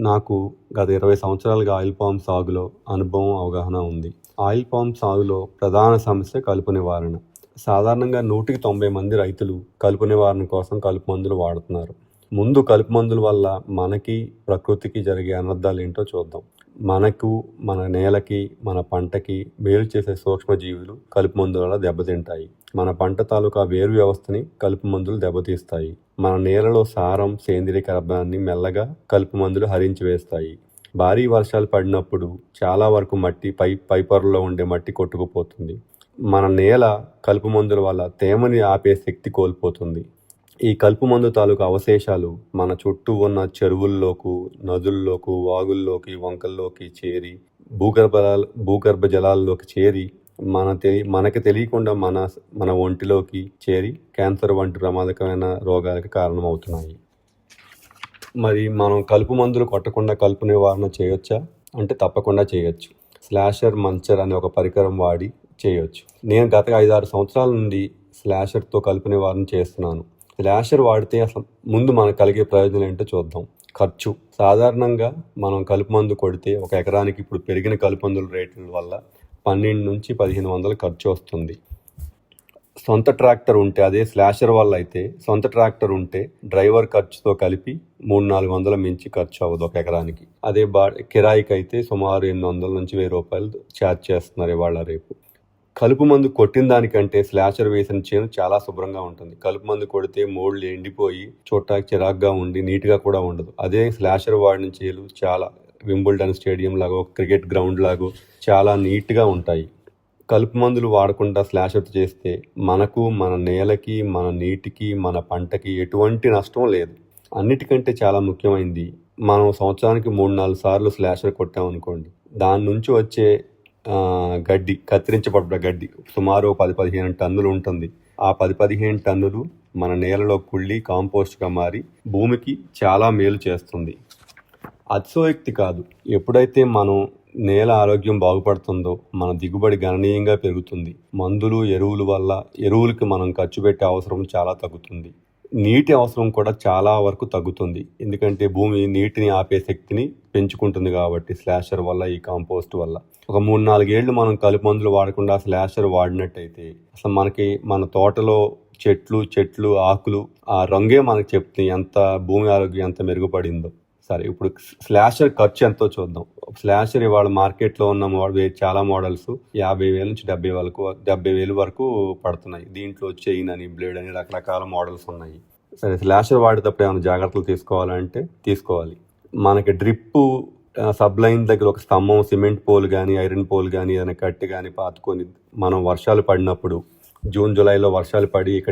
నాకు గత 20 సంవత్సరాలుగా ఆయిల్ పామ్ సాగులో అనుభవం, అవగాహన ఉంది. ఆయిల్ పామ్ సాగులో ప్రధాన సమస్య కలుపు నివారణ. సాధారణంగా 100కి 90 మంది రైతులు కలుపు నివారణ కోసం కలుపు మందులు వాడుతున్నారు. ముందు కలుపు మందుల వల్ల మనకి, ప్రకృతికి జరిగే అనర్థాలు ఏంటో చూద్దాం. మనకు, మన నేలకి, మన పంటకి మేలు చేసే సూక్ష్మజీవులు కలుపు మందుల వల్ల దెబ్బతింటాయి. మన పంట తాలూకా వేరు వ్యవస్థని కలుపు మందులు దెబ్బతీస్తాయి. మన నేలలో సారం, సేంద్రియ కర్బనాన్ని మెల్లగా కలుపు మందులు హరించి వేస్తాయి. భారీ వర్షాలు పడినప్పుడు చాలా వరకు మట్టి పై పొరలో ఉండే మట్టి కొట్టుకుపోతుంది. మన నేల కలుపు మందుల వల్ల తేమని ఆపే శక్తి కోల్పోతుంది. ఈ కలుపు మందు తాలూకా అవశేషాలు మన చుట్టూ ఉన్న చెరువుల్లోకి, నదుల్లోకి, వాగుల్లోకి, వంకల్లోకి చేరి భూగర్భ జలాల్లోకి చేరి మనకి తెలియకుండా మన ఒంటిలోకి చేరి క్యాన్సర్ వంటి ప్రమాదకరమైన రోగాలకు కారణమవుతున్నాయి. మరి మనం కలుపు మందులు కొట్టకుండా కలుపు నివారణ చేయొచ్చా అంటే తప్పకుండా చేయొచ్చు. స్లాషర్, మంచర్ అనే ఒక పరికరం వాడి చేయొచ్చు. నేను గత 5-6 సంవత్సరాల నుండి స్లాషర్తో కలుపు నివారణ చేస్తున్నాను. స్లాషర్ వాడితే అసలు ముందు మనకు కలిగే ప్రయోజనం ఏంటో చూద్దాం. ఖర్చు. సాధారణంగా మనం కలుపు మందు కొడితే ఒక ఎకరానికి ఇప్పుడు పెరిగిన కలుపు మందుల రేట్ల వల్ల 12 నుంచి 1500 ఖర్చు వస్తుంది. సొంత ట్రాక్టర్ ఉంటే, అదే స్లాషర్ వల్ల అయితే సొంత ట్రాక్టర్ ఉంటే డ్రైవర్ ఖర్చుతో కలిపి 300-400 మించి ఖర్చు అవ్వదు ఒక ఎకరానికి. అదే కిరాయికి అయితే సుమారు 800 నుంచి 1000 రూపాయలు ఛార్జ్ చేస్తున్నారు ఇవాళ రేపు. కలుపు మందు కొట్టిన దానికంటే స్లాషర్ వేసిన చేను చాలా శుభ్రంగా ఉంటుంది. కలుపు మందు కొడితే మోళ్ళు ఎండిపోయి చూడటానికి చిరాగ్గా ఉండి నీట్గా కూడా ఉండదు. అదే స్లాషర్ వాడిన చేలు చాలా వింబుల్డన్ స్టేడియం లాగో, క్రికెట్ గ్రౌండ్ లాగో చాలా నీట్గా ఉంటాయి. కలుపు మందులు వాడకుండా స్లాషర్ చేస్తే మనకు, మన నేలకి, మన నీటికి, మన పంటకి ఎటువంటి నష్టం లేదు. అన్నిటికంటే చాలా ముఖ్యమైనది, మనం సంవత్సరానికి 3-4 సార్లు స్లాషర్ కొట్టామనుకోండి, దాని నుంచి వచ్చే గడ్డి, కత్తిరించబడ్డ గడ్డి సుమారు 10-15 టన్నులు ఉంటుంది. ఆ 10-15 టన్నులు మన నేలలో కుళ్ళి కాంపోస్ట్గా మారి భూమికి చాలా మేలు చేస్తుంది. అతిశయోక్తి కాదు. ఎప్పుడైతే మనం నేల ఆరోగ్యం బాగుపడుతుందో మన దిగుబడి గణనీయంగా పెరుగుతుంది. మందులు, ఎరువులకి మనం ఖర్చు పెట్టే అవసరం చాలా తగ్గుతుంది. నీటి అవసరం కూడా చాలా వరకు తగ్గుతుంది. ఎందుకంటే భూమి నీటిని ఆపే శక్తిని పెంచుకుంటుంది కాబట్టి స్లాషర్ వల్ల, ఈ కాంపోస్ట్ వల్ల. ఒక 3-4 ఏళ్ళు మనం కలుపు మందులు వాడకుండా స్లాషర్ వాడినట్టయితే అసలు మనకి మన తోటలో చెట్లు, ఆకులు ఆ రంగే మనకు చెప్తుంది ఎంత భూమి ఆరోగ్యం ఎంత మెరుగుపడిందో. సరే, ఇప్పుడు స్లాషర్ ఖర్చు ఎంతో చూద్దాం. స్లాషర్ ఇవాళ మార్కెట్లో ఉన్న చాలా మోడల్స్ 50,000 నుంచి 70,000 వరకు పడుతున్నాయి. దీంట్లో చైన్ అని, బ్లేడ్ అని రకరకాల మోడల్స్ ఉన్నాయి. సరే, స్లాషర్ వాడేటప్పుడు ఏమైనా జాగ్రత్తలు తీసుకోవాలంటే తీసుకోవాలి. మనకి డ్రిప్ సబ్లైన్ దగ్గర ఒక స్తంభం, సిమెంట్ పోల్ కానీ, ఐరన్ పోల్ కానీ, ఏదైనా కట్టి కానీ పాతుకొని మనం వర్షాలు పడినప్పుడు, జూన్ జూలైలో వర్షాలు పడి ఇక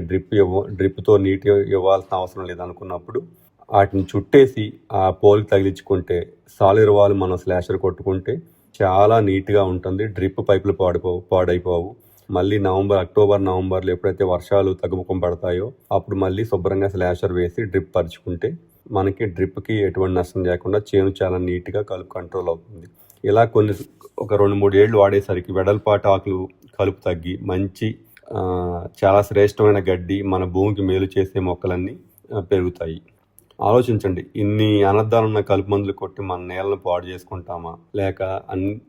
డ్రిప్తో నీటి ఇవ్వాల్సిన అవసరం లేదనుకున్నప్పుడు వాటిని చుట్టేసి ఆ పోల్కి తగిలించుకుంటే, సాలిడ్ వాల్ మనం స్లాషర్ కొట్టుకుంటే చాలా నీట్గా ఉంటుంది. డ్రిప్ పైపులు పాడైపోవు. మళ్ళీ అక్టోబర్, నవంబర్లో ఎప్పుడైతే వర్షాలు తగ్గుముఖం పడతాయో అప్పుడు మళ్ళీ శుభ్రంగా స్లాషర్ వేసి డ్రిప్ పరుచుకుంటే మనకి డ్రిప్కి ఎటువంటి నష్టం లేకుండా చేను చాలా నీట్గా కలుపు కంట్రోల్ అవుతుంది. ఇలా ఒక 2-3 ఏళ్ళు వాడేసరికి వెడల్పాటు ఆకులు కలుపు తగ్గి మంచి చాలా శ్రేష్టమైన గడ్డి, మన భూమికి మేలు చేసే మొక్కలన్నీ పెరుగుతాయి. ఆలోచించండి, ఇన్ని అనర్థాలున్న కలుపు మందులు కొట్టి మన నేలను పాడు చేసుకుంటామా, లేక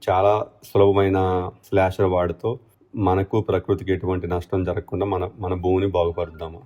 చాలా సులభమైన స్లాషర్ వాడుతో మనకు, ప్రకృతికి ఎటువంటి నష్టం జరగకుండా మన భూమిని బాగుపరుద్దామా?